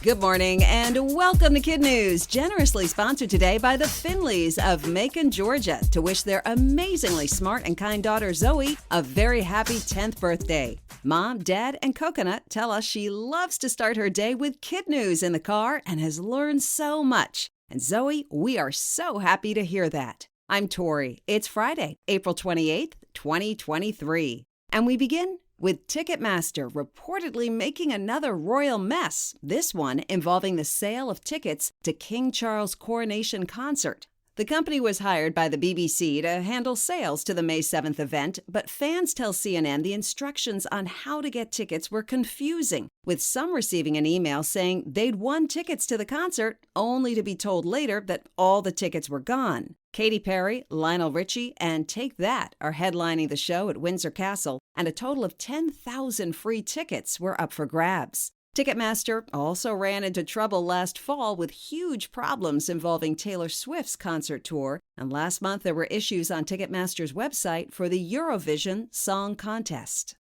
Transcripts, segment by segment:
Good morning and welcome to KidNuz, generously sponsored today by the Finleys of Macon, Georgia, to wish their amazingly smart and kind daughter Zoe a very happy 10th birthday. Mom, Dad, and Coconut tell us she loves to start her day with KidNuz in the car and has learned so much. And Zoe, we are so happy to hear that. I'm Tori. It's Friday, April 28th, 2023. And we begin with Ticketmaster reportedly making another royal mess, this one involving the sale of tickets to King Charles' Coronation concert. The company was hired by the BBC to handle sales to the May 7th event, but fans tell CNN the instructions on how to get tickets were confusing, with some receiving an email saying they'd won tickets to the concert, only to be told later that all the tickets were gone. Katy Perry, Lionel Richie, and Take That are headlining the show at Windsor Castle, and a total of 10,000 free tickets were up for grabs. Ticketmaster also ran into trouble last fall with huge problems involving Taylor Swift's concert tour, and last month there were issues on Ticketmaster's website for the Eurovision Song Contest.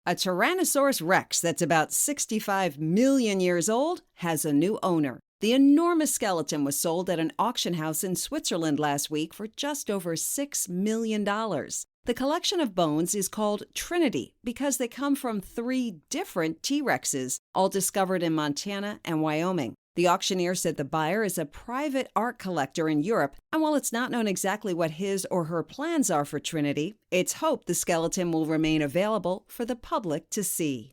A Tyrannosaurus Rex that's about 65 million years old has a new owner. The enormous skeleton was sold at an auction house in Switzerland last week for just over $6 million. The collection of bones is called Trinity because they come from 3 different T-Rexes, all discovered in Montana and Wyoming. The auctioneer said the buyer is a private art collector in Europe, and while it's not known exactly what his or her plans are for Trinity, it's hoped the skeleton will remain available for the public to see.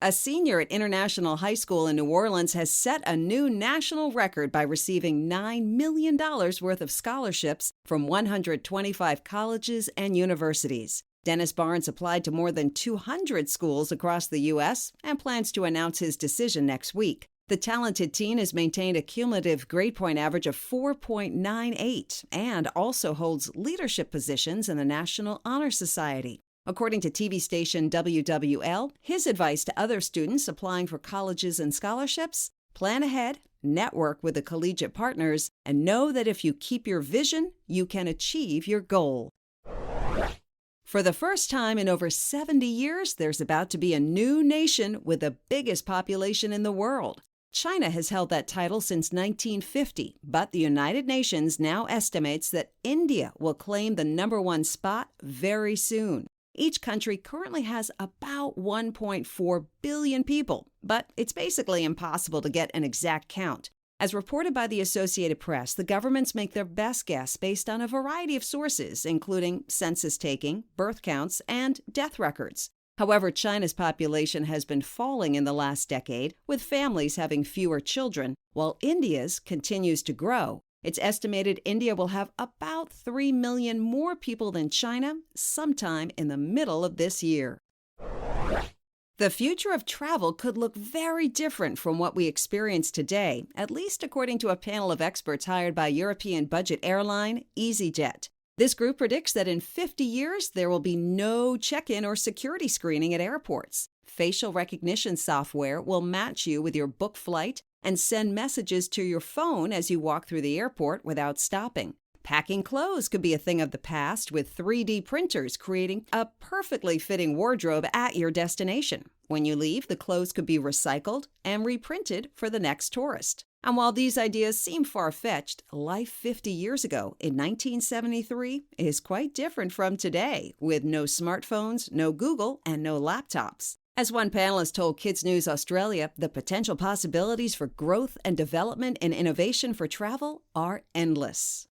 A senior at International High School in New Orleans has set a new national record by receiving $9 million worth of scholarships from 125 colleges and universities. Dennis Barnes applied to more than 200 schools across the U.S. and plans to announce his decision next week. The talented teen has maintained a cumulative grade point average of 4.98 and also holds leadership positions in the National Honor Society. According to TV station WWL, his advice to other students applying for colleges and scholarships: plan ahead, network with the collegiate partners, and know that if you keep your vision, you can achieve your goal. For the first time in over 70 years, there's about to be a new nation with the biggest population in the world. China has held that title since 1950, but the United Nations now estimates that India will claim the #1 spot very soon. Each country currently has about 1.4 billion people, but it's basically impossible to get an exact count. As reported by the Associated Press, the governments make their best guess based on a variety of sources, including census taking, birth counts, and death records. However, China's population has been falling in the last decade, with families having fewer children, while India's continues to grow. It's estimated India will have about 3 million more people than China sometime in the middle of this year. The future of travel could look very different from what we experience today, at least according to a panel of experts hired by European budget airline EasyJet. This group predicts that in 50 years, there will be no check-in or security screening at airports. Facial recognition software will match you with your booked flight and send messages to your phone as you walk through the airport without stopping. Packing clothes could be a thing of the past, with 3D printers creating a perfectly fitting wardrobe at your destination. When you leave, the clothes could be recycled and reprinted for the next tourist. And while these ideas seem far-fetched, life 50 years ago, in 1973, is quite different from today, with no smartphones, no Google, and no laptops. As one panelist told KidNuz Australia, the potential possibilities for growth and development and innovation for travel are endless.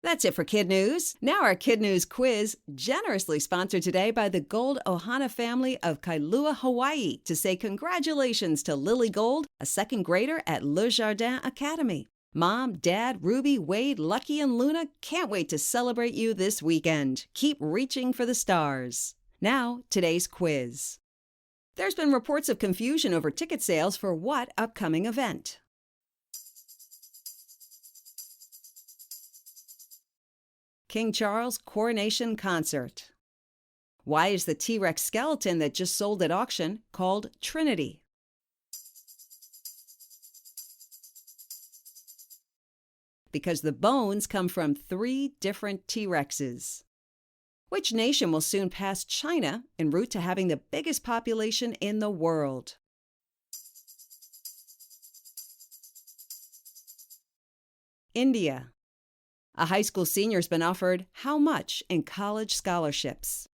That's it for KidNuz. Now our KidNuz quiz, generously sponsored today by the Gold Ohana family of Kailua, Hawaii, to say congratulations to Lily Gold, a second grader at Le Jardin Academy. Mom, Dad, Ruby, Wade, Lucky, and Luna can't wait to celebrate you this weekend. Keep reaching for the stars. Now, today's quiz. There's been reports of confusion over ticket sales for what upcoming event? King Charles' Coronation Concert. Why is the T-Rex skeleton that just sold at auction called Trinity? Because the bones come from 3 different T-Rexes. Which nation will soon pass China en route to having the biggest population in the world? India. A high school senior's been offered how much in college scholarships?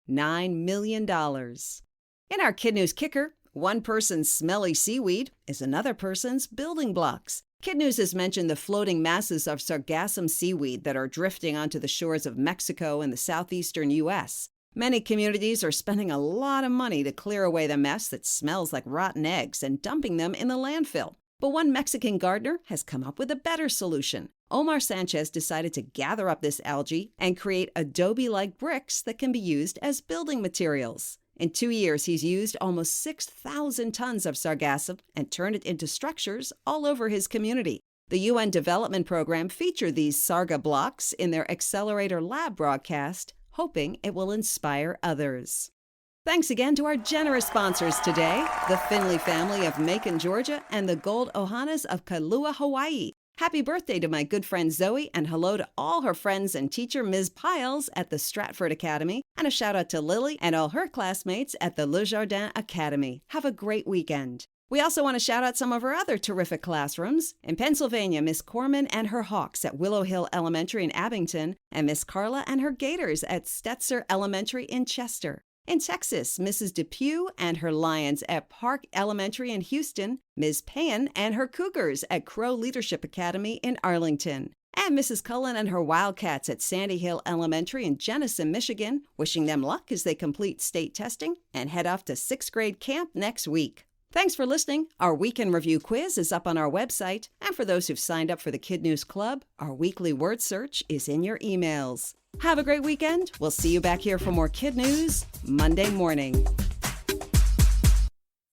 $9 million. In our KidNuz Kicker, one person's smelly seaweed is another person's building blocks. KidNuz has mentioned the floating masses of sargassum seaweed that are drifting onto the shores of Mexico and the southeastern U.S. Many communities are spending a lot of money to clear away the mess that smells like rotten eggs and dumping them in the landfill. But one Mexican gardener has come up with a better solution. Omar Sanchez decided to gather up this algae and create adobe-like bricks that can be used as building materials. In 2 years, he's used almost 6,000 tons of sargassum and turned it into structures all over his community. The UN Development Program featured these sarga blocks in their Accelerator Lab broadcast, hoping it will inspire others. Thanks again to our generous sponsors today, the Finley family of Macon, Georgia, and the Gold Ohanas of Kailua, Hawaii. Happy birthday to my good friend Zoe, and hello to all her friends and teacher Ms. Piles at the Stratford Academy, and a shout out to Lily and all her classmates at the Le Jardin Academy. Have a great weekend. We also want to shout out some of our other terrific classrooms. In Pennsylvania, Miss Corman and her Hawks at Willow Hill Elementary in Abington, and Miss Carla and her Gators at Stetzer Elementary in Chester. In Texas, Mrs. Depew and her Lions at Park Elementary in Houston, Ms. Payan and her Cougars at Crow Leadership Academy in Arlington, and Mrs. Cullen and her Wildcats at Sandy Hill Elementary in Jenison, Michigan, wishing them luck as they complete state testing and head off to 6th grade camp next week. Thanks for listening. Our Weekend Review quiz is up on our website, and for those who've signed up for the KidNuz Club, our weekly word search is in your emails. Have a great weekend. We'll see you back here for more KidNuz Monday morning.